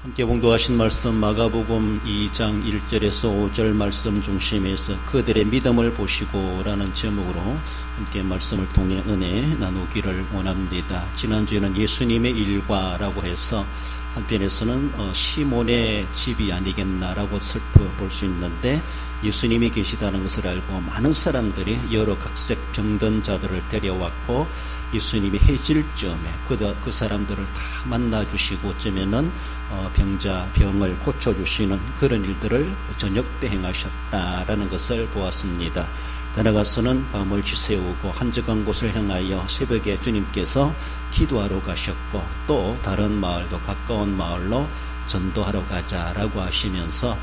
함께 봉독하신 말씀 마가복음 2장 1절에서 5절 말씀 중심에서 그들의 믿음을 보시고 라는 제목으로 함께 말씀을 통해 은혜 나누기를 원합니다. 지난주에는 예수님의 일과라고 해서 한편에서는 시몬의 집이 아니겠나라고 살펴볼 수 있는데, 예수님이 계시다는 것을 알고 많은 사람들이 여러 각색 병든 자들을 데려왔고 예수님이 해질 즈음에 그 사람들을 다 만나주시고 어쩌면은 병을 고쳐주시는 그런 일들을 저녁 때 행하셨다라는 것을 보았습니다. 따라가서는 밤을 지새우고 한적한 곳을 향하여 새벽에 주님께서 기도하러 가셨고, 또 다른 마을도 가까운 마을로 전도하러 가자라고 하시면서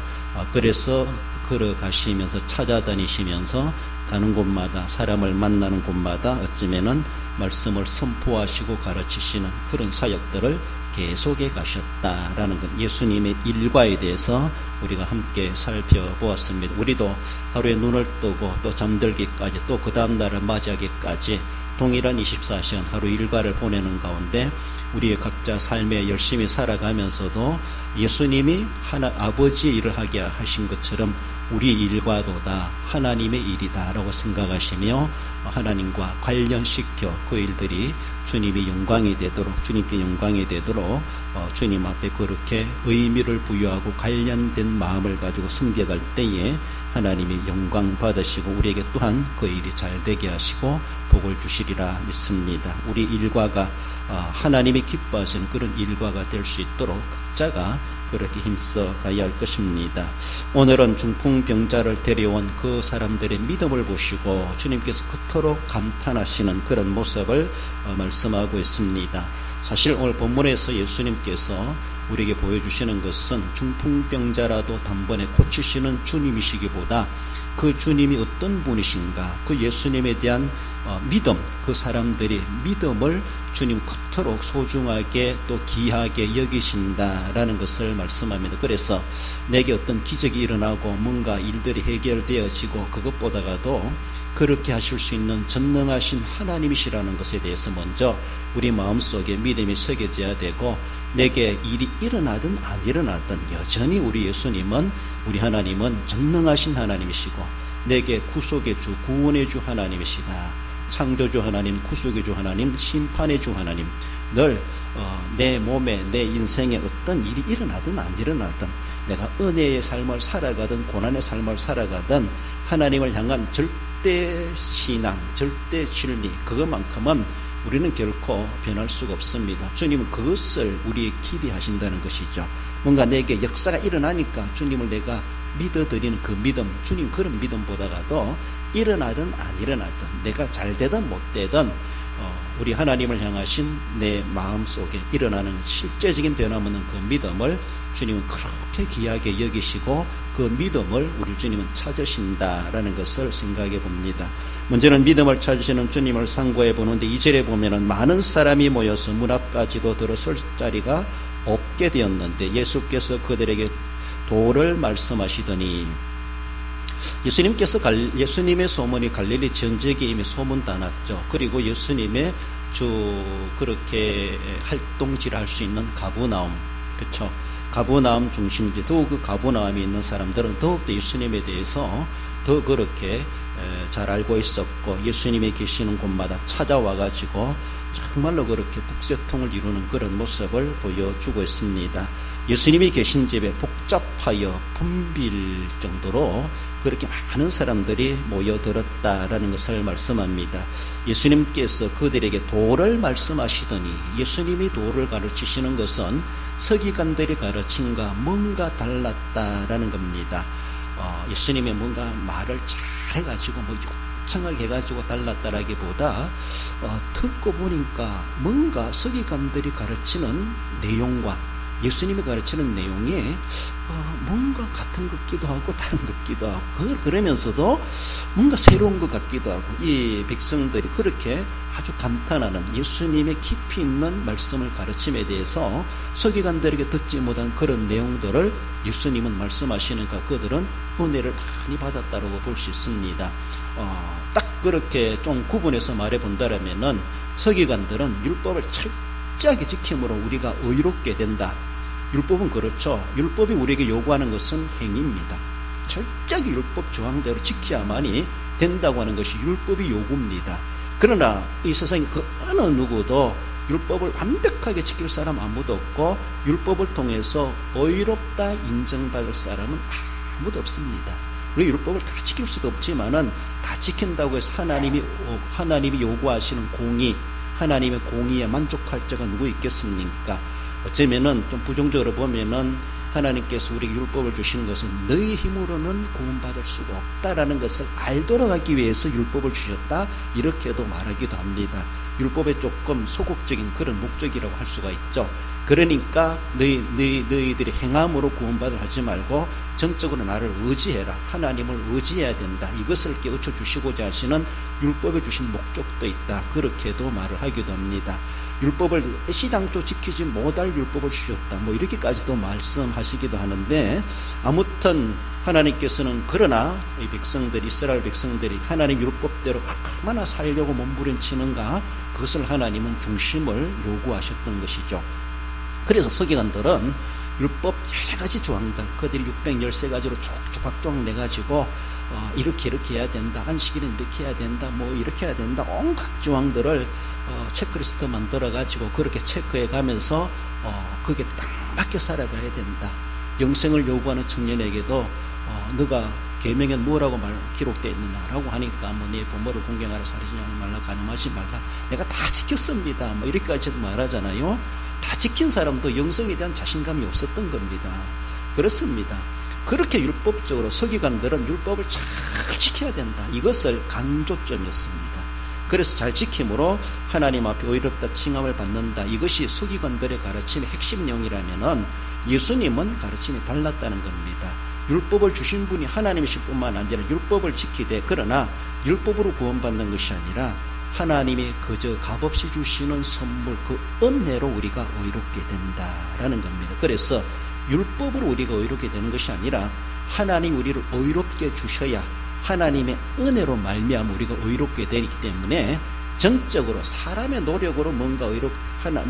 그래서 걸어가시면서 찾아다니시면서 가는 곳마다 사람을 만나는 곳마다 어쩌면은 말씀을 선포하시고 가르치시는 그런 사역들을 계속해 가셨다라는 것, 예수님의 일과에 대해서 우리가 함께 살펴보았습니다. 우리도 하루에 눈을 뜨고 또 잠들기까지 또 그 다음 날을 맞이하기까지 동일한 24시간 하루 일과를 보내는 가운데 우리의 각자 삶에 열심히 살아가면서도 예수님이 아버지의 일을 하게 하신 것처럼 우리 일과도 다 하나님의 일이다라고 생각하시며 하나님과 관련시켜 그 일들이 주님이 영광이 되도록, 주님께 영광이 되도록 주님 앞에 그렇게 의미를 부여하고 관련된 마음을 가지고 섬겨갈 때에 하나님이 영광 받으시고 우리에게 또한 그 일이 잘 되게 하시고 복을 주시리라 믿습니다. 우리 일과가 하나님이 기뻐하시는 그런 일과가 될 수 있도록 각자가 그렇게 힘써 가야 할 것입니다. 오늘은 중풍병자를 데려온 그 사람들의 믿음을 보시고 주님께서 그토록 감탄하시는 그런 모습을 말씀하고 있습니다. 사실 오늘 본문에서 예수님께서 우리에게 보여주시는 것은 중풍병자라도 단번에 고치시는 주님이시기보다 그 주님이 어떤 분이신가, 그 예수님에 대한 믿음, 그 사람들이 믿음을 주님 그토록 소중하게 또 귀하게 여기신다라는 것을 말씀합니다. 그래서 내게 어떤 기적이 일어나고 뭔가 일들이 해결되어지고 그것보다가도 그렇게 하실 수 있는 전능하신 하나님이시라는 것에 대해서 먼저 우리 마음속에 믿음이 새겨져야 되고, 내게 일이 일어나든 안 일어나든 여전히 우리 예수님은, 우리 하나님은 전능하신 하나님이시고 내게 구속의 주, 구원의 주 하나님이시다. 창조주 하나님, 구속의 주 하나님, 심판의 주 하나님, 늘 내 몸에, 내 인생에 어떤 일이 일어나든 안 일어나든, 내가 은혜의 삶을 살아가든 고난의 삶을 살아가든 하나님을 향한 절대 신앙, 절대 진리, 그것만큼은 우리는 결코 변할 수가 없습니다. 주님은 그것을 우리에게 기대하신다는 것이죠. 뭔가 내게 역사가 일어나니까 주님을 내가 믿어드리는 그 믿음, 주님 그런 믿음보다가도 일어나든 안 일어나든, 내가 잘 되든 못 되든 우리 하나님을 향하신 내 마음속에 일어나는 실제적인 변함없는 그 믿음을 주님은 그렇게 귀하게 여기시고 그 믿음을 우리 주님은 찾으신다라는 것을 생각해 봅니다. 문제는 믿음을 찾으시는 주님을 상고해 보는데 2절에 보면은 많은 사람이 모여서 문 앞까지도 들어설 자리가 없게 되었는데 예수께서 그들에게 도를 말씀하시더니, 예수님께서 예수님의 소문이 갈릴리 전역에 이미 소문다 났죠. 그리고 예수님의 그렇게 활동지를 할 수 있는 가버나움, 그렇죠? 가버나움 중심지, 더욱 그 가버나움에 있는 사람들은 더욱더 예수님에 대해서 더 그렇게 잘 알고 있었고, 예수님이 계시는 곳마다 찾아와가지고 정말로 그렇게 북새통을 이루는 그런 모습을 보여주고 있습니다. 예수님이 계신 집에 복잡하여 붐빌 정도로 그렇게 많은 사람들이 모여들었다라는 것을 말씀합니다. 예수님께서 그들에게 도를 말씀하시더니, 예수님이 도를 가르치시는 것은 서기관들이 가르친과 뭔가 달랐다라는 겁니다. 예수님이 뭔가 말을 잘 해가지고 유창하게 해가지고 달랐다라기보다 듣고 보니까 뭔가 서기관들이 가르치는 내용과 예수님이 가르치는 내용이 뭔가 같은 것 같기도 하고 다른 것 같기도 하고, 그러면서도 뭔가 새로운 것 같기도 하고, 이 백성들이 그렇게 아주 감탄하는 예수님의 깊이 있는 말씀을 가르침에 대해서 서기관들에게 듣지 못한 그런 내용들을 예수님은 말씀하시니까 그들은 은혜를 많이 받았다고 볼 수 있습니다. 딱 그렇게 좀 구분해서 말해 본다라면은 서기관들은 율법을 철저하게 지킴으로 우리가 의롭게 된다, 율법은 그렇죠. 율법이 우리에게 요구하는 것은 행위입니다. 철저하게 율법 조항대로 지켜야만이 된다고 하는 것이 율법이 요구입니다. 그러나 이 세상에 그 어느 누구도 율법을 완벽하게 지킬 사람 아무도 없고 율법을 통해서 의롭다 인정받을 사람은 아무도 없습니다. 우리 율법을 다 지킬 수도 없지만은 다 지킨다고 해서 하나님이 요구하시는 공의, 하나님의 공의에 만족할 자가 누구 있겠습니까? 어쩌면은 좀 부정적으로 보면은 하나님께서 우리에게 율법을 주시는 것은 너희 힘으로는 구원받을 수가 없다라는 것을 알도록 하기 위해서 율법을 주셨다, 이렇게도 말하기도 합니다. 율법의 조금 소극적인 그런 목적이라고 할 수가 있죠. 그러니까 너희들이 행함으로 구원받으려 하지 말고 전적으로 나를 의지해라, 하나님을 의지해야 된다, 이것을 깨우쳐 주시고자 하시는 율법에 주신 목적도 있다, 그렇게도 말을 하기도 합니다. 율법을 애시당초 지키지 못할 율법을 주셨다, 뭐 이렇게까지도 말씀하시기도 하는데, 아무튼 하나님께서는 그러나 이 백성들이, 이스라엘 백성들이 하나님 율법대로 얼마나 살려고 몸부림치는가, 그것을 하나님은 중심을 요구하셨던 것이죠. 그래서 서기관들은 율법 여러 가지 조항들, 그들이 613가지로 조각조각 내가지고 이렇게 해야 된다, 안식일은 이렇게 해야 된다, 뭐 이렇게 해야 된다, 온갖 조항들을 체크리스트 만들어가지고 그렇게 체크해 가면서 그게 딱 맞게 살아가야 된다. 영생을 요구하는 청년에게도 너가 계명에 뭐라고 기록되어 있느냐라고 하니까 뭐 네 부모를 공경하라, 살인하지 말라, 간음하지 말라, 내가 다 지켰습니다, 뭐 이렇게까지도 말하잖아요. 다 지킨 사람도 영성에 대한 자신감이 없었던 겁니다. 그렇습니다. 그렇게 율법적으로 서기관들은 율법을 잘 지켜야 된다, 이것을 강조점이었습니다. 그래서 잘 지킴으로 하나님 앞에 의롭다 칭함을 받는다, 이것이 서기관들의 가르침의 핵심 내용이라면은 예수님은 가르침이 달랐다는 겁니다. 율법을 주신 분이 하나님이실 뿐만 아니라 율법을 지키되, 그러나 율법으로 구원받는 것이 아니라 하나님이 그저 값없이 주시는 선물, 그 은혜로 우리가 의롭게 된다라는 겁니다. 그래서 율법으로 우리가 의롭게 되는 것이 아니라 하나님 우리를 의롭게 주셔야 하나님의 은혜로 말미암아 우리가 의롭게 되기 때문에 전적으로 사람의 노력으로 뭔가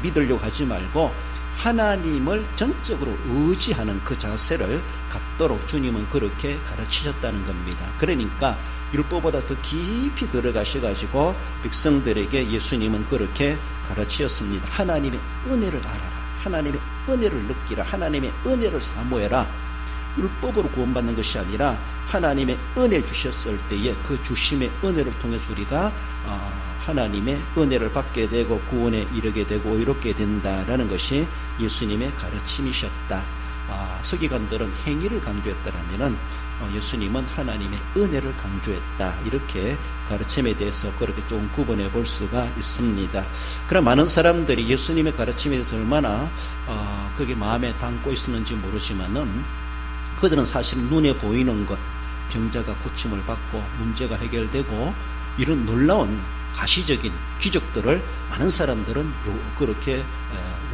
믿으려고 하지 말고 하나님을 전적으로 의지하는 그 자세를 갖도록 주님은 그렇게 가르치셨다는 겁니다. 그러니까 율법보다 더 깊이 들어가셔가지고 백성들에게 예수님은 그렇게 가르치셨습니다. 하나님의 은혜를 알아라, 하나님의 은혜를 느끼라, 하나님의 은혜를 사모해라. 율법으로 구원받는 것이 아니라 하나님의 은혜 주셨을 때에 그 주심의 은혜를 통해서 우리가 하나님의 은혜를 받게 되고 구원에 이르게 되고 이렇게 된다라는 것이 예수님의 가르침이셨다. 서기관들은 행위를 강조했다라면은 예수님은 하나님의 은혜를 강조했다, 이렇게 가르침에 대해서 그렇게 좀 구분해 볼 수가 있습니다. 그럼 많은 사람들이 예수님의 가르침에 대해서 얼마나 그게 마음에 담고 있었는지 모르지만은 그들은 사실 눈에 보이는 것, 병자가 고침을 받고 문제가 해결되고 이런 놀라운 가시적인 기적들을 많은 사람들은 그렇게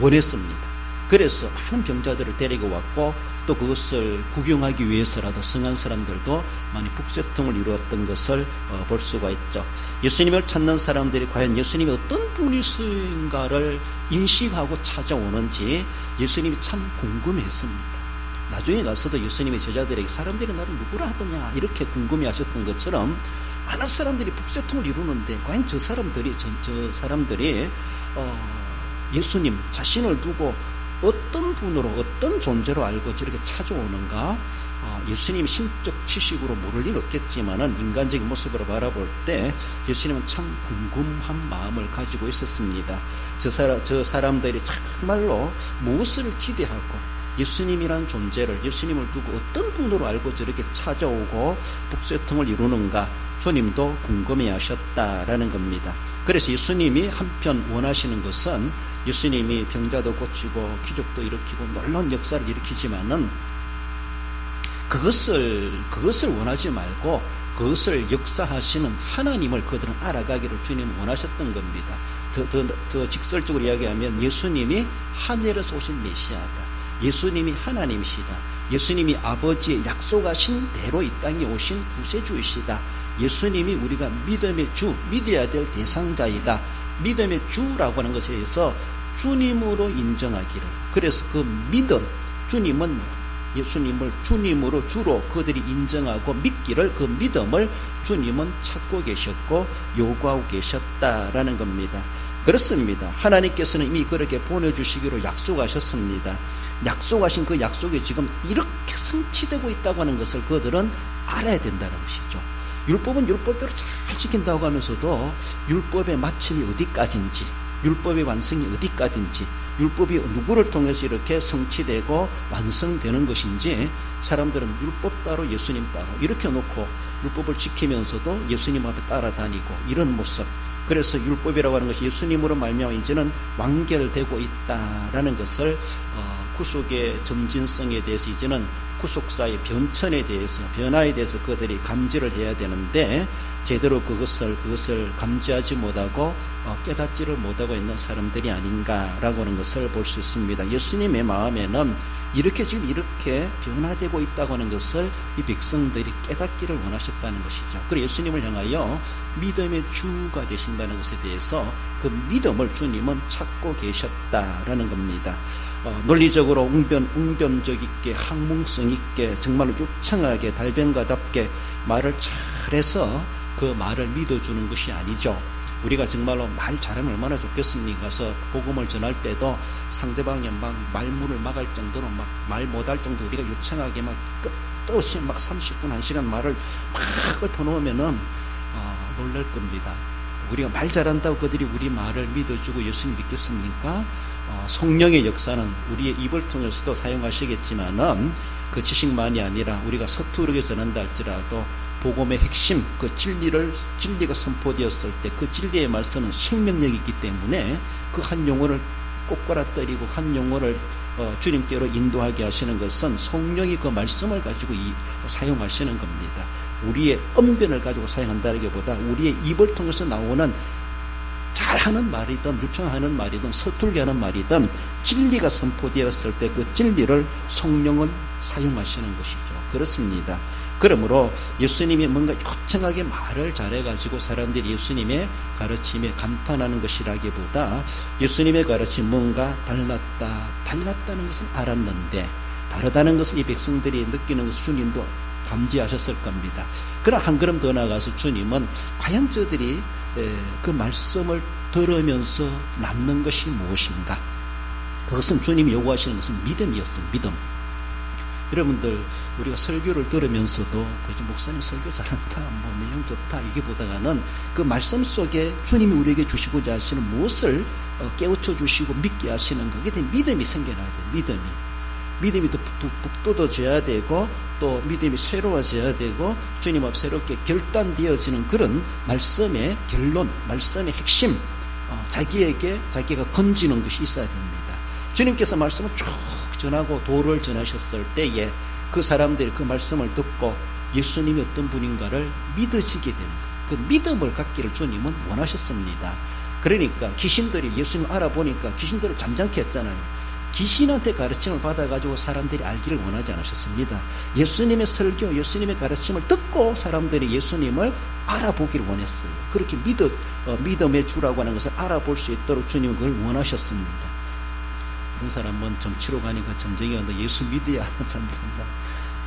원했습니다. 그래서 많은 병자들을 데리고 왔고 또 그것을 구경하기 위해서라도 성한 사람들도 많이 북새통을 이루었던 것을 볼 수가 있죠. 예수님을 찾는 사람들이 과연 예수님이 어떤 분이신가를 인식하고 찾아오는지 예수님이 참 궁금했습니다. 나중에 가서도 예수님의 제자들에게 사람들이 나를 누구라 하더냐 이렇게 궁금해하셨던 것처럼 많은 사람들이 북새통을 이루는데 과연 저 사람들이 예수님 자신을 두고 어떤 분으로 어떤 존재로 알고 저렇게 찾아오는가? 예수님이 신적 지식으로 모를 일 없겠지만은 인간적인 모습으로 바라볼 때 예수님은 참 궁금한 마음을 가지고 있었습니다. 저 사람들이 정말로 무엇을 기대하고 예수님이란 존재를, 예수님을 두고 어떤 분으로 알고 저렇게 찾아오고 북새통을 이루는가? 주님도 궁금해 하셨다라는 겁니다. 그래서 예수님이 한편 원하시는 것은 예수님이 병자도 고치고 기적도 일으키고 놀라운 역사를 일으키지만은 그것을 원하지 말고 그것을 역사하시는 하나님을 그들은 알아가기를 주님은 원하셨던 겁니다. 더 직설적으로 이야기하면 예수님이 하늘에서 오신 메시아다. 예수님이 하나님이시다. 예수님이 아버지의 약속하신 대로 이 땅에 오신 구세주이시다. 예수님이 우리가 믿음의 주, 믿어야 될 대상자이다. 믿음의 주라고 하는 것에 대해서 주님으로 인정하기를, 그래서 그 믿음, 예수님을 주님으로 주로 그들이 인정하고 믿기를, 그 믿음을 주님은 찾고 계셨고 요구하고 계셨다라는 겁니다. 그렇습니다. 하나님께서는 이미 그렇게 보내주시기로 약속하셨습니다. 약속하신 그 약속이 지금 이렇게 성취되고 있다고 하는 것을 그들은 알아야 된다는 것이죠. 율법은 율법대로 잘 지킨다고 하면서도 율법의 마침이 어디까지인지, 율법의 완성이 어디까지인지, 율법이 누구를 통해서 이렇게 성취되고 완성되는 것인지, 사람들은 율법 따로 예수님 따로 이렇게 놓고 율법을 지키면서도 예수님 앞에 따라다니고 이런 모습. 그래서 율법이라고 하는 것이 예수님으로 말미암아 이제는 완결되고 있다라는 것을 구속의 점진성에 대해서, 이제는 구속사의 변천에 대해서, 변화에 대해서 그들이 감지를 해야 되는데 제대로 그것을 감지하지 못하고 깨닫지를 못하고 있는 사람들이 아닌가라고 하는 것을 볼 수 있습니다. 예수님의 마음에는 지금 이렇게 변화되고 있다고 하는 것을 이 백성들이 깨닫기를 원하셨다는 것이죠. 그리고 예수님을 향하여 믿음의 주가 되신다는 것에 대해서 그 믿음을 주님은 찾고 계셨다라는 겁니다. 논리적으로 웅변적 있게, 학문성 있게, 정말로 유창하게 달변가답게 말을 잘해서 그 말을 믿어주는 것이 아니죠. 우리가 정말로 말 잘하면 얼마나 좋겠습니까? 가서 복음을 전할 때도 상대방이 막 말문을 막을 정도로 막 말 못할 정도로 우리가 유창하게 막 끝없이 막 30분, 1시간 말을 막 읊어놓으면은 놀랄 겁니다. 우리가 말 잘한다고 그들이 우리 말을 믿어주고 예수님 믿겠습니까? 성령의 역사는 우리의 입을 통해서도 사용하시겠지만은 그 지식만이 아니라 우리가 서투르게 전한다 할지라도 복음의 핵심, 그 진리가 선포되었을 때 그 진리의 말씀은 생명력이 있기 때문에 그 한 영혼을 꼬꾸라뜨리고 한 영혼을 주님께로 인도하게 하시는 것은 성령이 그 말씀을 가지고 사용하시는 겁니다. 우리의 언변을 가지고 사용한다기보다 우리의 입을 통해서 나오는 잘하는 말이든 유창하는 말이든 서툴게 하는 말이든 진리가 선포되었을 때 그 진리를 성령은 사용하시는 것이죠. 그렇습니다. 그러므로 예수님이 뭔가 요청하게 말을 잘해가지고 사람들이 예수님의 가르침에 감탄하는 것이라기보다 예수님의 가르침 뭔가 달랐다는 것은 알았는데 다르다는 것을 이 백성들이 느끼는 것을 주님도 감지하셨을 겁니다. 그러나 한 걸음 더 나아가서 주님은 과연 저들이 그 말씀을 들으면서 남는 것이 무엇인가? 그것은 주님이 요구하시는 것은 믿음이었습니다. 믿음. 여러분들, 우리가 설교를 들으면서도 그저 목사님 설교 잘한다, 뭐 내용 좋다 이게 보다가는 그 말씀 속에 주님이 우리에게 주시고자 하시는 무엇을 깨우쳐 주시고 믿게 하시는 거기에 대해 믿음이 생겨나야 돼요. 믿음이 더 북돋아져야 되고 또 믿음이 새로워져야 되고 주님 앞 새롭게 결단되어지는 그런 말씀의 결론, 말씀의 핵심, 자기가 건지는 것이 있어야 됩니다. 주님께서 말씀을 쭉 전하고 도를 전하셨을 때에 그 사람들이 그 말씀을 듣고 예수님이 어떤 분인가를 믿어지게 되는 것, 그 믿음을 갖기를 주님은 원하셨습니다. 그러니까 귀신들이 예수님을 알아보니까 귀신들을 잠잠케 했잖아요. 귀신한테 가르침을 받아가지고 사람들이 알기를 원하지 않으셨습니다. 예수님의 설교, 예수님의 가르침을 듣고 사람들이 예수님을 알아보기를 원했어요. 그렇게 믿음의 주라고 하는 것을 알아볼 수 있도록 주님은 그걸 원하셨습니다. 어떤 사람은 정치로 가니까 점쟁이가 너 예수 믿어야 전도한다.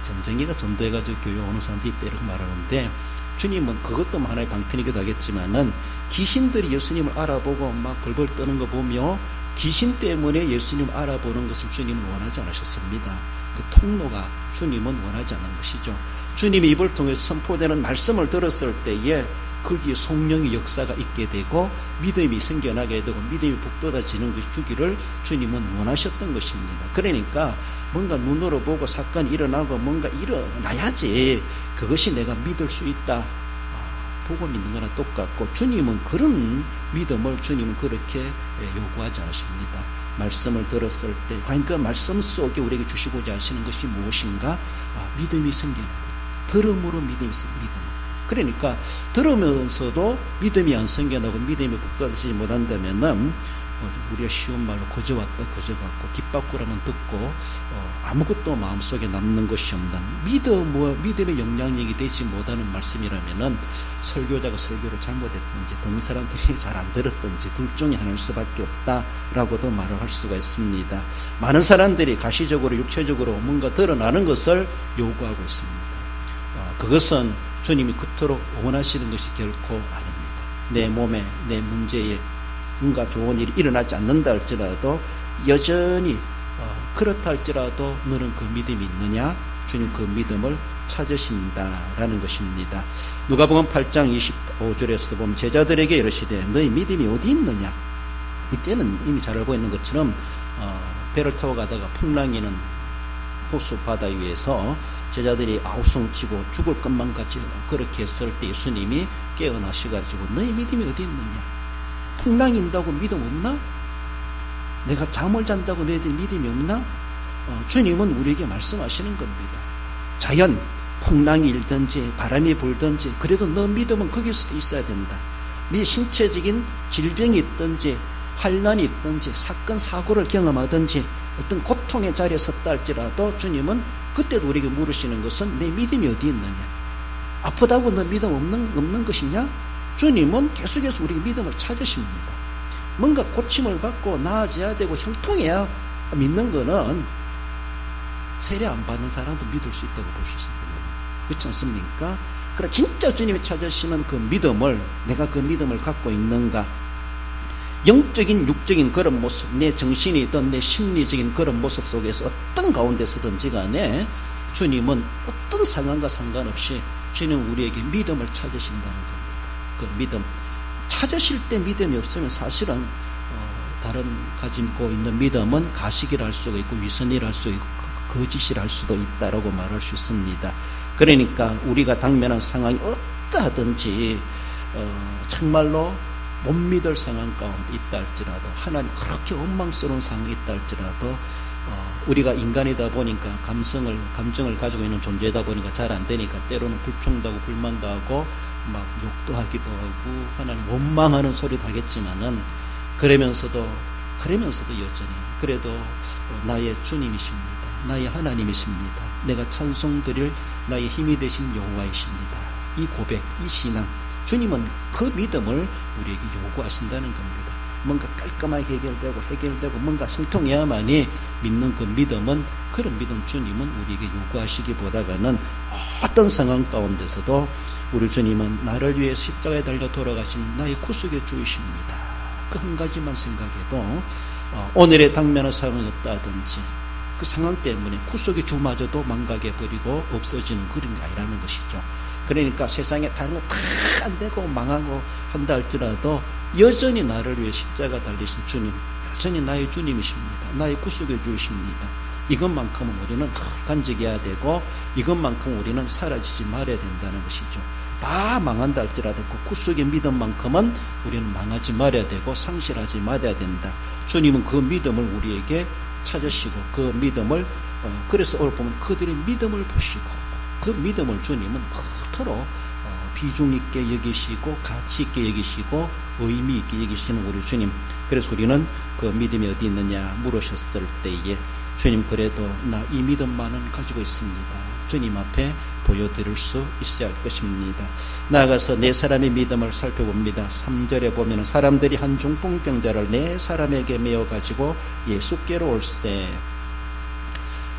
점쟁이가 전도해가지고 교회 오는 사람들이 있다 이렇게 말하는데 주님은 그것도 하나의 방편이기도 하겠지만은 귀신들이 예수님을 알아보고 막 벌벌 떠는 거 보며 귀신 때문에 예수님을 알아보는 것을 주님은 원하지 않으셨습니다. 그 통로가 주님은 원하지 않는 것이죠. 주님의 입을 통해서 선포되는 말씀을 들었을 때에 거기에 성령의 역사가 있게 되고 믿음이 생겨나게 되고 믿음이 북돋아지는 것이 주기를 주님은 원하셨던 것입니다. 그러니까 뭔가 눈으로 보고 사건이 일어나고 뭔가 일어나야지 그것이 내가 믿을 수 있다. 보고 믿는 거나 똑같고 주님은 그런 믿음을 주님은 그렇게 요구하지 않으십니다. 말씀을 들었을 때 과연 그 말씀 속에 우리에게 주시고자 하시는 것이 무엇인가? 믿음이 생겨나고 들음으로 믿음이 생깁니다. 그러니까 들으면서도 믿음이 안 생겨나고 믿음이 북돋아지지 못한다면은 우리가 쉬운 말로 거저 왔다 거저 갔고 뒷바꾸라면 듣고 아무것도 마음속에 남는 것이 없는 믿음의 영향력이 되지 못하는 말씀이라면은 설교자가 설교를 잘못했든지 듣는 사람들이 잘 안 들었든지 둘 중에 하나일 수밖에 없다라고도 말을 할 수가 있습니다. 많은 사람들이 가시적으로 육체적으로 뭔가 드러나는 것을 요구하고 있습니다. 그것은 주님이 그토록 원하시는 것이 결코 아닙니다. 내 몸에 내 문제에 뭔가 좋은 일이 일어나지 않는다 할지라도 여전히 그렇다 할지라도 너는 그 믿음이 있느냐? 주님 그 믿음을 찾으신다라는 것입니다. 누가복음 8장 25절에서도 보면 제자들에게 이르시되 너희 믿음이 어디 있느냐? 이때는 이미 잘 알고 있는 것처럼 배를 타고 가다가 풍랑이는 호수 바다 위에서 제자들이 아우성치고 죽을 것만 같이 그렇게 했을 때 예수님이 깨어나셔가지고 너희 믿음이 어디 있느냐? 풍랑이 인다고 믿음 없나? 내가 잠을 잔다고 너희들 믿음이 없나? 주님은 우리에게 말씀하시는 겁니다. 자연, 풍랑이 일든지 바람이 불든지 그래도 너 믿음은 거기서도 있어야 된다. 네 신체적인 질병이 있든지 환난이 있든지 사건 사고를 경험하든지 어떤 고통의 자리에 섰다 할지라도 주님은 그때도 우리에게 물으시는 것은 내 믿음이 어디 있느냐? 아프다고 너 믿음 없는 것이냐? 주님은 계속해서 우리에게 믿음을 찾으십니다. 뭔가 고침을 받고 나아져야 되고 형통해야 믿는 거는 세례 안 받는 사람도 믿을 수 있다고 볼 수 있습니다. 그렇지 않습니까? 그러나 진짜 주님이 찾으시는 그 믿음을 내가 그 믿음을 갖고 있는가? 영적인 육적인 그런 모습, 내 정신이든 내 심리적인 그런 모습 속에서 어떤 가운데서든지 간에 주님은 어떤 상황과 상관없이 주님은 우리에게 믿음을 찾으신다는 겁니다. 그 믿음 찾으실 때 믿음이 없으면 사실은 다른 가지고 있는 믿음은 가식이라 할 수가 있고 위선이라 할 수 있고 거짓이라 할 수도 있다라고 말할 수 있습니다. 그러니까 우리가 당면한 상황이 어떠하든지 정말로 못 믿을 상황 가운데 있다 할지라도 하나님 그렇게 원망스러운 상황이 있다 할지라도 우리가 인간이다 보니까 감정을 가지고 있는 존재이다 보니까 잘 안 되니까 때로는 불평도 하고 불만도 하고 막 욕도 하기도 하고 하나님 원망하는 소리도 하겠지만은 그러면서도 여전히 그래도 나의 주님이십니다. 나의 하나님이십니다. 내가 찬송드릴 나의 힘이 되신 여호와이십니다. 이 고백, 이 신앙 주님은 그 믿음을 우리에게 요구하신다는 겁니다. 뭔가 깔끔하게 해결되고 뭔가 성통해야만이 믿는 그 믿음은 그런 믿음 주님은 우리에게 요구하시기보다는 어떤 상황 가운데서도 우리 주님은 나를 위해 십자가에 달려 돌아가신 나의 구속의 주이십니다. 그 한 가지만 생각해도 오늘의 당면한 상황이 없다든지 그 상황 때문에 구속의 주마저도 망가게버리고 없어지는 그런 게 아니라는 것이죠. 그러니까 세상에 다른 거 다 안 되고 망하고 한다 할지라도 여전히 나를 위해 십자가 달리신 주님, 여전히 나의 주님이십니다. 나의 구속의 주이십니다. 이것만큼은 우리는 간직해야 되고 이것만큼 우리는 사라지지 말아야 된다는 것이죠. 다 망한다 할지라도 그 구속의 믿음만큼은 우리는 망하지 말아야 되고 상실하지 말아야 된다. 주님은 그 믿음을 우리에게 찾으시고 그 믿음을 그래서 오늘 보면 그들의 믿음을 보시고 그 믿음을 주님은 그토록 비중 있게 여기시고 가치 있게 여기시고 의미 있게 여기시는 우리 주님. 그래서 우리는 그 믿음이 어디 있느냐 물으셨을 때에 주님 그래도 나 이 믿음만은 가지고 있습니다. 주님 앞에 보여드릴 수 있어야 할 것입니다. 나아가서 네 사람의 믿음을 살펴봅니다. 3절에 보면 사람들이 한 중풍병자를 네 사람에게 메어가지고 예수께로 올세.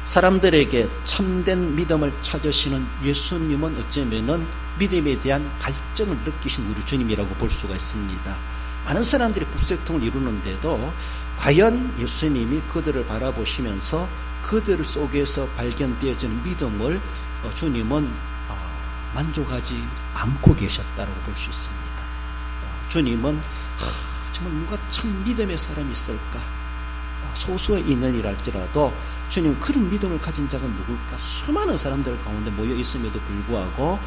사람들에게 참된 믿음을 찾으시는 예수님은 어쩌면은 믿음에 대한 갈증을 느끼신 우리 주님이라고 볼 수가 있습니다. 많은 사람들이 불색통을 이루는데도 과연 예수님이 그들을 바라보시면서 그들 속에서 발견되어지는 믿음을 주님은 만족하지 않고 계셨다고 볼 수 있습니다. 주님은 정말 누가 참 믿음의 사람이 있을까? 소수에 있는이랄지라도 주님 그런 믿음을 가진 자가 누굴까? 수많은 사람들 가운데 모여 있음에도 불구하고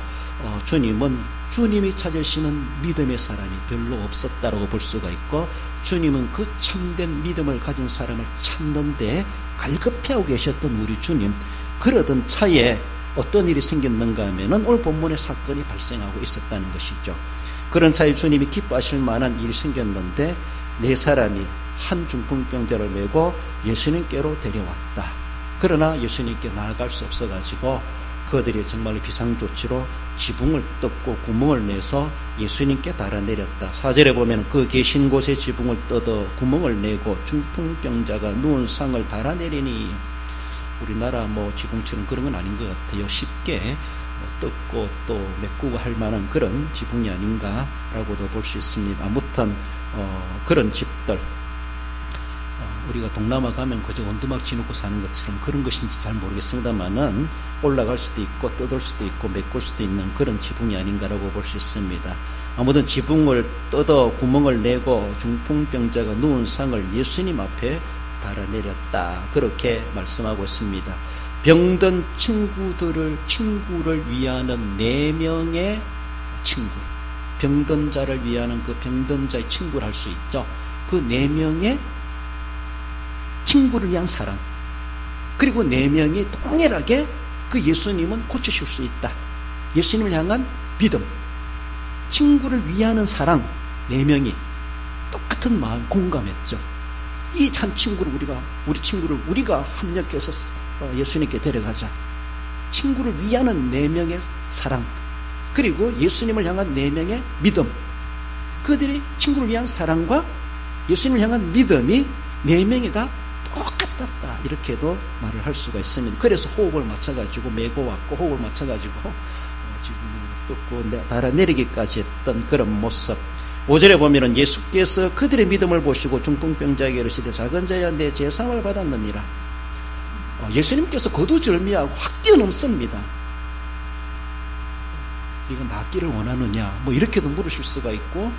주님은 주님이 찾으시는 믿음의 사람이 별로 없었다라고 볼 수가 있고 주님은 그 참된 믿음을 가진 사람을 찾는데 갈급해하고 계셨던 우리 주님. 그러던 차에 어떤 일이 생겼는가 하면은 오늘 본문의 사건이 발생하고 있었다는 것이죠. 그런 차에 주님이 기뻐하실 만한 일이 생겼는데 네 사람이 한 중풍병자를 메고 예수님께로 데려왔다. 그러나 예수님께 나아갈 수 없어가지고 그들이 정말 비상조치로 지붕을 뜯고 구멍을 내서 예수님께 달아내렸다. 4절에 보면 그 계신 곳에 지붕을 뜯어 구멍을 내고 중풍병자가 누운 상을 달아내리니, 우리나라 지붕처럼 그런 건 아닌 것 같아요. 쉽게 뜯고 또 메꾸고 할 만한 그런 지붕이 아닌가라고도 볼 수 있습니다. 아무튼 그런 집들, 우리가 동남아 가면 그저 원두막 지놓고 사는 것처럼 그런 것인지 잘 모르겠습니다만은 올라갈 수도 있고 뜯을 수도 있고 메꿀 수도 있는 그런 지붕이 아닌가라고 볼 수 있습니다. 아무튼 지붕을 뜯어 구멍을 내고 중풍병자가 누운 상을 예수님 앞에 달아내렸다. 그렇게 말씀하고 있습니다. 병든 친구를 위하는 4명의 친구, 병든 자를 위하는 그 병든 자의 친구를 할 수 있죠. 그 4명의 친구를 위한 사랑, 그리고 4명이 동일하게 그 예수님은 고치실 수 있다. 예수님을 향한 믿음, 친구를 위하는 사랑, 4명이 똑같은 마음 공감했죠. 이 참 친구를 우리 친구를 우리가 합력해서 예수님께 데려가자. 친구를 위하는 4명의 사랑, 그리고 예수님을 향한 4명의 믿음, 그들이 친구를 위한 사랑과 예수님을 향한 믿음이 4명이 다 똑같았다. 이렇게도 말을 할 수가 있습니다. 그래서 호흡을 맞춰가지고 메고 왔고, 호흡을 맞춰가지고 지금 뜯고 달아내리기까지 했던 그런 모습. 5절에 보면은 예수께서 그들의 믿음을 보시고 중풍병자에게 이르시되 작은 자야 내 제사함을 받았느니라. 예수님께서 거두절미하고 확 뛰어넘습니다. 네가 낫기를 원하느냐 이렇게도 물으실 수가 있고,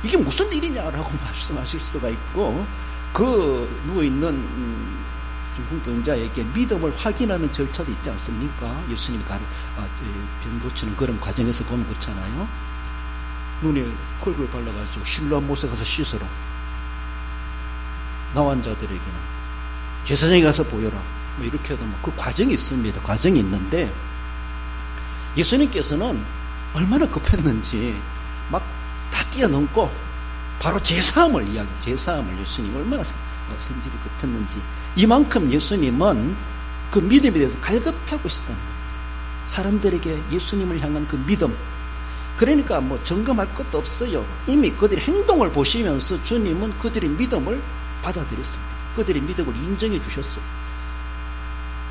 이게 무슨 일이냐라고 말씀하실 수가 있고, 그 누워있는 중풍병자에게 믿음을 확인하는 절차도 있지 않습니까? 예수님이 병 고치는 그런 과정에서 보면 그렇잖아요. 눈에 흙을 발라가지고 실로암 못에 가서 씻으라. 나환 자들에게는 제사장에 가서 보여라. 이렇게 해도 그 과정이 있습니다. 과정이 있는데 예수님께서는 얼마나 급했는지 막 다 뛰어넘고 바로 제사함을 이야기해요. 제사함을 예수님이 얼마나 성질이 급했는지, 이만큼 예수님은 그 믿음에 대해서 갈급하고 있었다는 겁니다. 사람들에게 예수님을 향한 그 믿음, 그러니까 점검할 것도 없어요. 이미 그들의 행동을 보시면서 주님은 그들의 믿음을 받아들였습니다. 그들의 믿음을 인정해 주셨어요.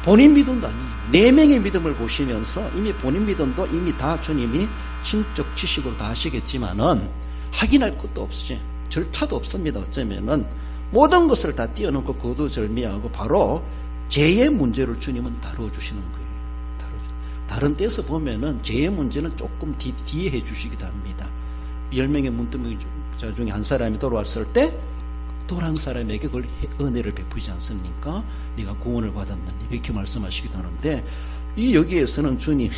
본인 믿음도 아니에요. 4명의 믿음을 보시면서 이미 본인 믿음도 이미 다 주님이 신적 지식으로 다 아시겠지만은 확인할 것도 없이 절차도 없습니다. 어쩌면은 모든 것을 다 뛰어넘고 거두절미하고 바로 죄의 문제를 주님은 다뤄주시는 거예요. 다른 데서 보면은 죄의 문제는 조금 뒤에 해주시기도 합니다. 10명의 문둥이자 중에 한 사람이 돌아왔을 때 돌아온 사람에게 그걸 은혜를 베푸지 않습니까? 네가 구원을 받았느니 이렇게 말씀하시기도 하는데, 이 여기에서는 주님이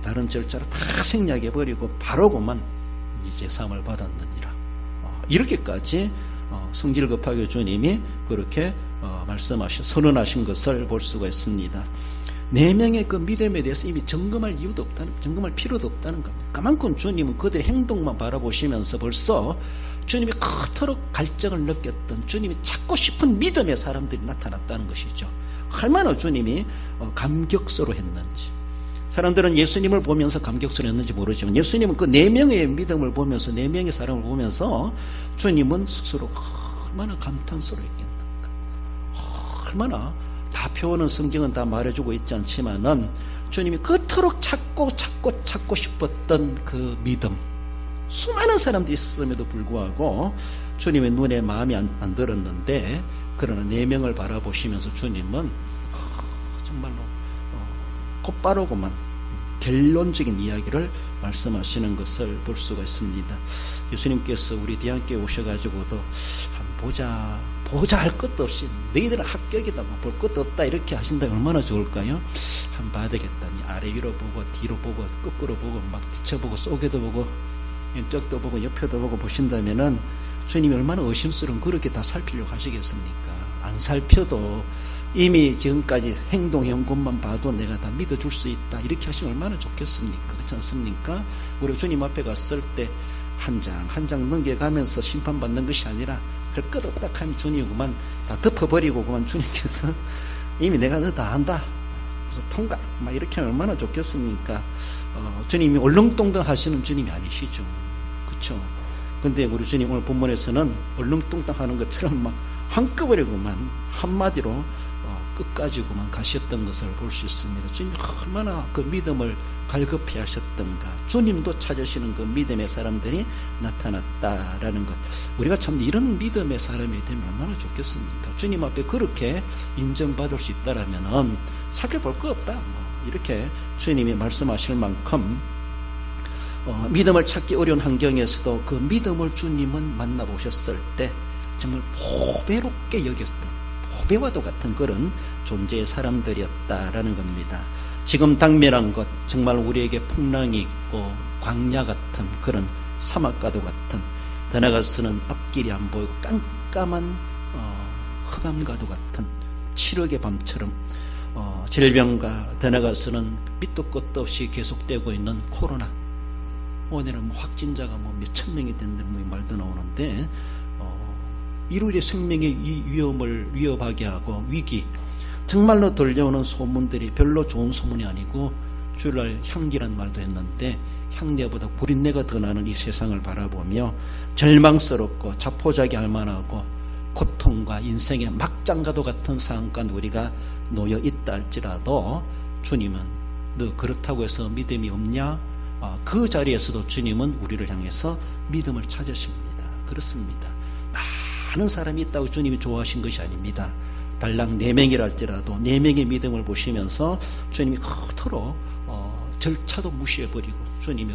다른 절차를 다 생략해버리고 바로 그만 제사함을 받았느니라, 이렇게까지 성질 급하게 주님이 그렇게 선언하신 것을 볼 수가 있습니다. 4명의 그 믿음에 대해서 이미 점검할 필요도 없다는 겁니다. 그만큼 주님은 그들의 행동만 바라보시면서 벌써 주님이 그토록 갈증을 느꼈던, 주님이 찾고 싶은 믿음의 사람들이 나타났다는 것이죠. 얼마나 주님이 감격스러워했는지. 사람들은 예수님을 보면서 감격스러웠는지 모르지만 예수님은 그 4명의 믿음을 보면서, 4명의 사람을 보면서 주님은 스스로 얼마나 감탄스러웠겠는가. 얼마나, 다 표현은 성경은 다 말해주고 있지 않지만은 주님이 그토록 찾고 싶었던 그 믿음, 수많은 사람들이 있었음에도 불구하고 주님의 눈에 마음이 안 들었는데, 그러나 4명을 바라보시면서 주님은 정말로 곧바로고만 결론적인 이야기를 말씀하시는 것을 볼 수가 있습니다. 예수님께서 우리 뒤함께 오셔가지고도 보자 할 것도 없이 너희들은 합격이다, 볼 것도 없다 이렇게 하신다면 얼마나 좋을까요? 한번 봐야 되겠다. 아래 위로 보고 뒤로 보고 거꾸로 보고 막 뒤쳐보고 속에도 보고 왼쪽도 보고 옆에도 보고 보신다면은 주님이 얼마나 의심스러운 그렇게 다 살피려고 하시겠습니까? 안 살펴도 이미 지금까지 행동해온 것만 봐도 내가 다 믿어줄 수 있다 이렇게 하시면 얼마나 좋겠습니까? 그렇지 않습니까? 우리 주님 앞에 갔을 때 한 장 한 장 넘겨가면서 심판받는 것이 아니라 그걸 끄덕딱 하면 주님이 그만 다 덮어버리고 그만 주님께서 이미 내가 너 다 한다. 그래서 통과. 막 이렇게 하면 얼마나 좋겠습니까? 주님이 얼렁뚱땅 하시는 주님이 아니시죠. 그렇죠? 근데 우리 주님 오늘 본문에서는 얼렁뚱땅 하는 것처럼 막 한꺼번에 그만 한마디로 끝까지 그만 가셨던 것을 볼 수 있습니다. 주님이 얼마나 그 믿음을 갈급히 하셨던가. 주님도 찾으시는 그 믿음의 사람들이 나타났다라는 것. 우리가 참 이런 믿음의 사람이 되면 얼마나 좋겠습니까? 주님 앞에 그렇게 인정받을 수 있다라면 살펴볼 거 없다. 이렇게 주님이 말씀하실 만큼 믿음을 찾기 어려운 환경에서도 그 믿음을 주님은 만나보셨을 때 정말 보배롭게 여겼던, 보배와도 같은 그런 존재의 사람들이었다라는 겁니다. 지금 당면한 것, 정말 우리에게 풍랑이 있고 광야 같은 그런 사막과도 같은, 더 나아가서는 앞길이 안 보이고 깜깜한 흑암과도 같은 칠흑의 밤처럼 질병과 더 나아가서는 밑도 끝도 없이 계속되고 있는 코로나. 오늘은 확진자가 몇천 명이 된다는 말도 나오는데 일요일에 생명의 위험을 위협하게 하고 위기, 정말로 들려오는 소문들이 별로 좋은 소문이 아니고 주일날 향기란 말도 했는데 향내보다 구린내가 더 나는 이 세상을 바라보며 절망스럽고 자포자기할 만하고 고통과 인생의 막장과도 같은 상황까지 우리가 놓여 있다 할지라도 주님은 너 그렇다고 해서 믿음이 없냐? 그 자리에서도 주님은 우리를 향해서 믿음을 찾으십니다. 그렇습니다. 많은 사람이 있다고 주님이 좋아하신 것이 아닙니다. 달랑 4명이라 할지라도 4명의 믿음을 보시면서 주님이 그토록 절차도 무시해버리고 주님이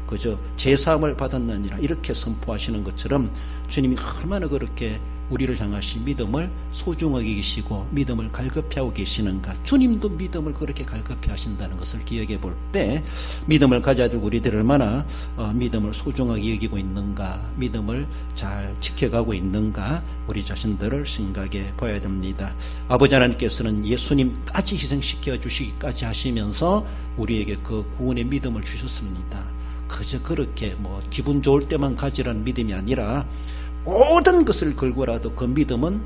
그저 제사함을 받았느니라 이렇게 선포하시는 것처럼 주님이 얼마나 그렇게 우리를 향하신 믿음을 소중하게 계시고 믿음을 갈급히 하고 계시는가. 주님도 믿음을 그렇게 갈급히 하신다는 것을 기억해 볼 때 믿음을 가져야 될 우리들 얼마나 믿음을 소중하게 여기고 있는가, 믿음을 잘 지켜가고 있는가, 우리 자신들을 생각해 봐야 됩니다. 아버지 하나님께서는 예수님까지 희생시켜 주시기까지 하시면서 우리에게 그 구원의 믿음을 주셨습니다. 그저 그렇게 기분 좋을 때만 가지라는 믿음이 아니라 모든 것을 걸고라도 그 믿음은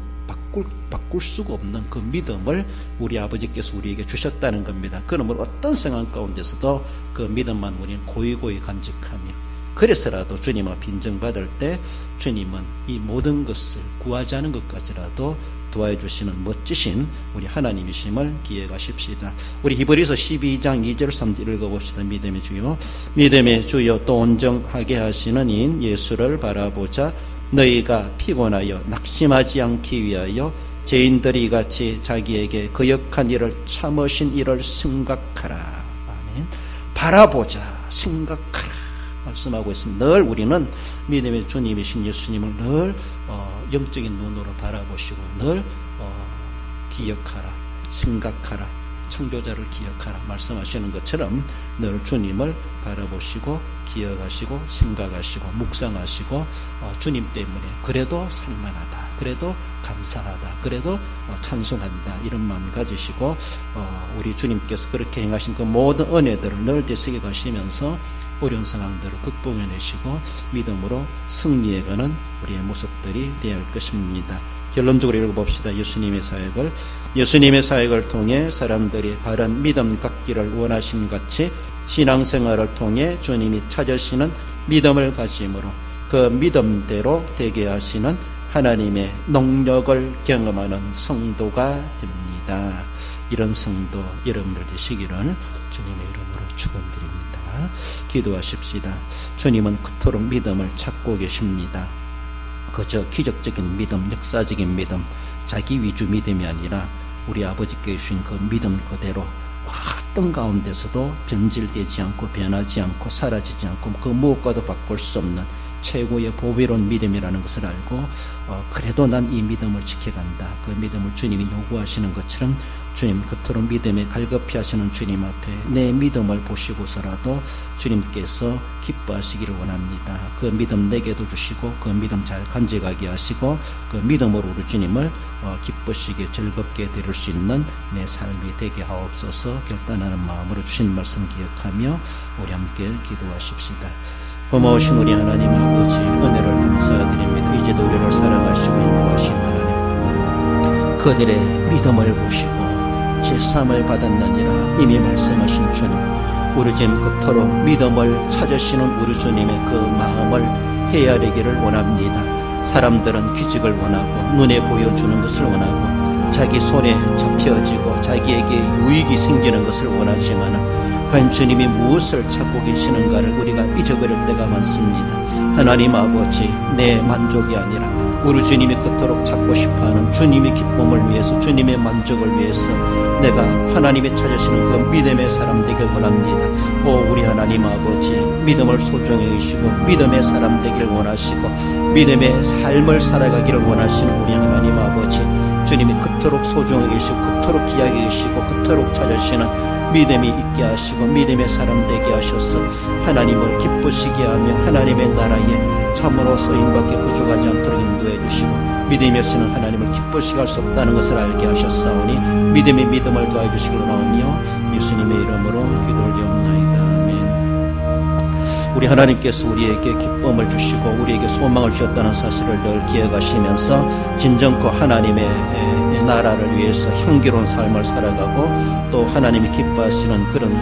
바꿀 수가 없는 그 믿음을 우리 아버지께서 우리에게 주셨다는 겁니다. 그러므로 어떤 상황 가운데서도 그 믿음만 우리는 고이고이 간직하며, 그래서라도 주님 앞에 인정받을 때 주님은 이 모든 것을 구하지 않은 것까지라도 도와해 주시는 멋지신 우리 하나님이심을 기억하십시다. 우리 히브리서 12장 2절 3절 읽어봅시다. 믿음의 주요, 믿음의 주요 또 온정하게 하시는 인 예수를 바라보자. 너희가 피곤하여 낙심하지 않기 위하여 죄인들이 같이 자기에게 거역한 일을 참으신 일을 생각하라. 아멘. 바라보자, 생각하라 말씀하고 있습니다. 늘 우리는 믿음의 주님이신 예수님을 늘 영적인 눈으로 바라보시고 늘 기억하라, 생각하라, 창조자를 기억하라 말씀하시는 것처럼 늘 주님을 바라보시고 기억하시고 생각하시고 묵상하시고 주님 때문에 그래도 살만하다, 그래도 감사하다, 그래도 찬송한다 이런 마음 가지시고 우리 주님께서 그렇게 행하신 그 모든 은혜들을 늘 되새겨 가시면서 어려운 상황들을 극복해내시고 믿음으로 승리해가는 우리의 모습들이 되어야 할 것입니다. 결론적으로 읽어봅시다. 예수님의 사역을 통해 사람들이 바른 믿음 갖기를 원하심 같이 신앙생활을 통해 주님이 찾으시는 믿음을 가짐으로 그 믿음대로 되게 하시는 하나님의 능력을 경험하는 성도가 됩니다. 이런 성도 여러분들 되시기를 주님의 이름으로 축원드립니다. 기도하십시다. 주님은 그토록 믿음을 찾고 계십니다. 그저 기적적인 믿음, 역사적인 믿음, 자기 위주 믿음이 아니라 우리 아버지께 주신 그 믿음 그대로 어떤 가운데서도 변질되지 않고 변하지 않고 사라지지 않고 그 무엇과도 바꿀 수 없는 최고의 보배로운 믿음이라는 것을 알고 그래도 난 이 믿음을 지켜간다. 그 믿음을 주님이 요구하시는 것처럼 주님 그토록 믿음에 갈급히 하시는 주님 앞에 내 믿음을 보시고서라도 주님께서 기뻐하시기를 원합니다. 그 믿음 내게도 주시고 그 믿음 잘 간직하게 하시고 그 믿음으로 우리 주님을 기쁘시게 즐겁게 드릴 수 있는 내 삶이 되게 하옵소서. 결단하는 마음으로 주신 말씀 기억하며 우리 함께 기도하십시다. 고마우신 우리 하나님 아버지 은혜를 감사드립니다. 이제도 우리를 사랑하시고 인도하신 하나님, 그들의 믿음을 보시고 제사함을 받았느니라 이미 말씀하신 주님, 우리 주님 그토록 믿음을 찾으시는 우리 주님의 그 마음을 헤아리기를 원합니다. 사람들은 기적을 원하고 눈에 보여주는 것을 원하고 자기 손에 잡혀지고 자기에게 유익이 생기는 것을 원하지만 과연 주님이 무엇을 찾고 계시는가를 우리가 잊어버릴 때가 많습니다. 하나님 아버지, 내 만족이 아니라 우리 주님이 그토록 찾고 싶어하는 주님의 기쁨을 위해서, 주님의 만족을 위해서 내가 하나님이 찾으시는 그 믿음의 사람 되길 원합니다. 오 우리 하나님 아버지, 믿음을 소중히 여기시고 믿음의 사람 되길 원하시고 믿음의 삶을 살아가기를 원하시는 우리 하나님 아버지, 주님이 그토록 소중히 계시고 그토록 귀하게 계시고 그토록 찾으시는 믿음이 있게 하시고 믿음의 사람 되게 하셔서 하나님을 기쁘시게 하며 하나님의 나라에 참으로 서임밖에 부족하지 않도록 인도해 주시고 믿음이 없이는 하나님을 기쁘시게 할 수 없다는 것을 알게 하셨사오니 믿음이 믿음을 더해 주시기로 나오며 예수님의 이름으로 기도 올리옵나이다. 아멘. 우리 하나님께서 우리에게 기쁨을 주시고 우리에게 소망을 주셨다는 사실을 늘 기억하시면서 진정코 하나님의 나라를 위해서 향기로운 삶을 살아가고 또 하나님이 기뻐하시는 그런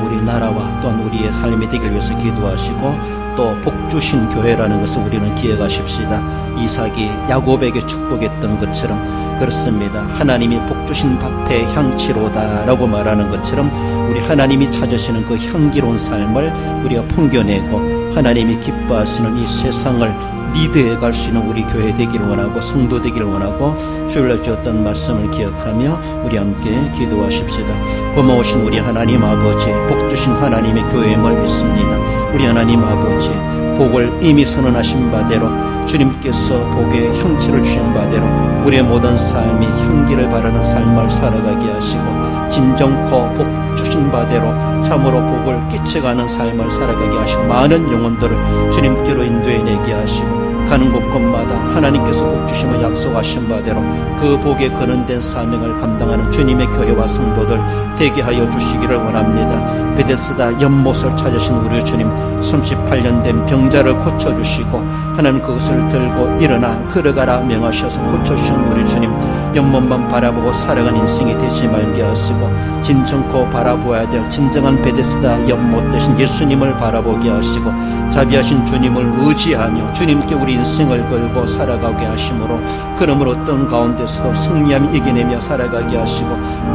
우리 나라와 또한 우리의 삶이 되길 위해서 기도하시고 또 복주신 교회라는 것을 우리는 기억하십시다. 이삭이 야곱에게 축복했던 것처럼 그렇습니다. 하나님이 복주신 밭의 향치로다라고 말하는 것처럼 우리 하나님이 찾으시는 그 향기로운 삶을 우리가 풍겨내고 하나님이 기뻐하시는 이 세상을 리드해 갈 수 있는 우리 교회 되기를 원하고 성도 되기를 원하고 주일날 주었던 말씀을 기억하며 우리 함께 기도하십시다. 고마우신 우리 하나님 아버지, 복주신 하나님의 교회임을 믿습니다. 우리 하나님 아버지, 복을 이미 선언하신 바대로 주님께서 복의 향취를 주신 바대로 우리의 모든 삶이 향기를 바라는 삶을 살아가게 하시고 진정코 복 주신 바대로 참으로 복을 끼쳐가는 삶을 살아가게 하시고 많은 영혼들을 주님께로 인도해내게 하시고 가는 곳곳마다 하나님께서 복 주심을 약속하신 바대로 그 복에 근원된 사명을 감당하는 주님의 교회와 성도들 되게 하여 주시기를 원합니다. 베데스다 연못을 찾으신 우리 주님, 38년 된 병자를 고쳐주시고 하나님 그것을 들고 일어나 걸어가라 명하셔서 고쳐주신 우리 주님, 연못만 바라보고 살아간 인생이 되지 말게 하시고 진정코 바라보아야 될 진정한 베데스다 연못 되신 예수님을 바라보게 하시고 자비하신 주님을 의지하며 주님께 우리 인생을 걸고 살아가게 하심으로 그러므로 어떤 가운데서도 승리함이 이겨내며 살아가게 하시고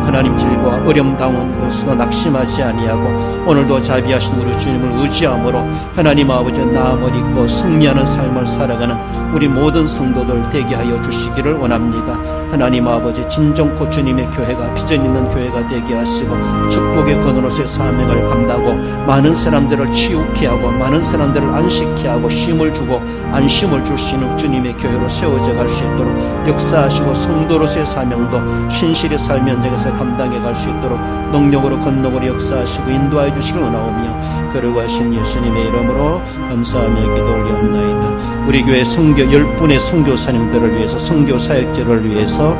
하나님 질과 어려움 당한 곳에서도 낙심하지 아니하고 오늘도 자비하신 우리 주님을 의지함으로 하나님 아버지 나음을 입고 승리하는 삶을 살아가는 우리 모든 성도들 되게 하여 주시기를 원합니다. 하나님 아버지 진정코 주님의 교회가 비전 있는 교회가 되게 하시고 축복의 근원으로서의 사명을 감당하고 많은 사람들을 치유케 하고 많은 사람들을 안식케 하고 쉼을 주고 안심을 줄 수 있는 주님의 교회로 세워져 갈 수 있도록 역사하시고 성도로서의 사명도 신실히 삶 현장에서 감당해 갈 수 있도록 능력으로 권능으로 역사하시고 인도하여 주시길 원하오며 거룩하신 예수님의 이름으로 감사하며 기도 올리옵나이다. 우리 교회 선교 10분의 선교사님들을 위해서 선교 사역자를 위해서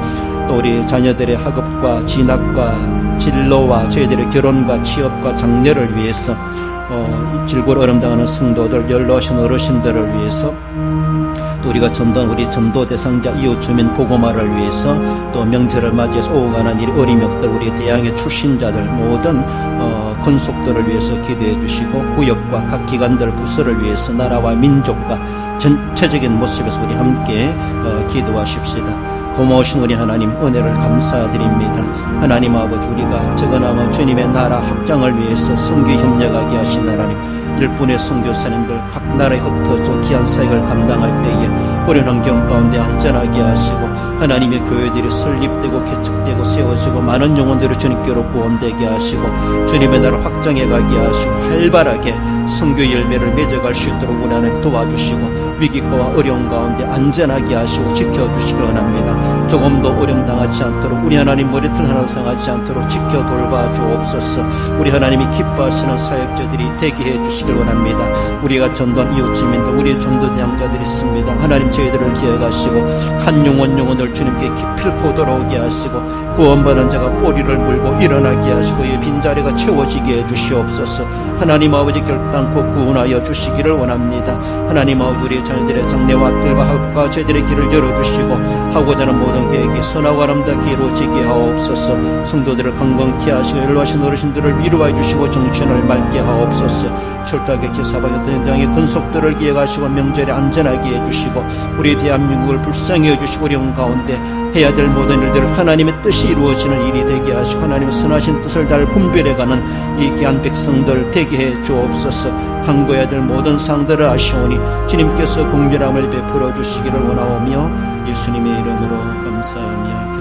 또 우리 자녀들의 학업과 진학과 진로와 저희들의 결혼과 취업과 장래를 위해서 질고를 어름당하는 성도들, 연로하신 어르신들을 위해서 또 우리가 우리 전도 대상자 이웃 주민 보고마를 위해서 또 명절을 맞이해서 오가는 이 어린이들, 우리 대학의 출신자들 모든 권속들을 위해서 기도해 주시고 구역과 각 기관들 부서를 위해서 나라와 민족과 전체적인 모습에서 우리 함께 기도하십시다. 고마우신 우리 하나님 은혜를 감사드립니다. 하나님 아버지, 우리가 적어나마 주님의 나라 확장을 위해서 선교 협력하게 하신 하나님, 10분의 선교사님들 각 나라에 흩어져 귀한 사역을 감당할 때에 어려운 환경 가운데 안전하게 하시고 하나님의 교회들이 설립되고 개척되고 세워지고 많은 영혼들을 주님께로 구원되게 하시고 주님의 나라 확장해 가게 하시고 활발하게 선교 열매를 맺어갈 수 있도록 우리 하나님 도와주시고 위기와 어려운 가운데 안전하게 하시고 지켜주시길 원합니다. 조금도 어려움 당하지 않도록 우리 하나님 머리털 하나 상하지 않도록 지켜 돌봐 주옵소서. 우리 하나님이 기뻐하시는 사역자들이 되게 해 주시길 원합니다. 우리가 전도한 이웃주민들, 우리의 전도 대항자들이 있습니다. 하나님 저희들을 기억하시고 한 영혼을 주님께 기필코 돌아오게 하시고 구원받은 자가 꼬리를 물고 일어나게 하시고 이 빈자리가 채워지게 해주시옵소서. 하나님 아버지 결단코 구원하여 주시기를 원합니다. 하나님 아버지 우리 자녀들의 장래와 뜰과 학과 저희들의 길을 열어주시고 하고자 하는 모든 계획이 선하고 아름답게 이루어지게 하옵소서. 성도들을 강건케 하시고 연로하신 어르신들을 위로해 주시고 정신을 맑게 하옵소서. 출타객지 사방의 현장의 근속들을 기억하시고 명절에 안전하게 해주시고 우리 대한민국을 불쌍히 해주시고 어려운 가운데 해야 될 모든 일들을 하나님의 뜻이 이루어지는 일이 되게 하시고 하나님의 선하신 뜻을 잘 분별해가는 이 귀한 백성들 되게 해 주옵소서. 강구해야 될 모든 상들을 아시오니 주님께서 긍휼함을 베풀어 주시기를 원하오며 예수님의 이름으로 감사하며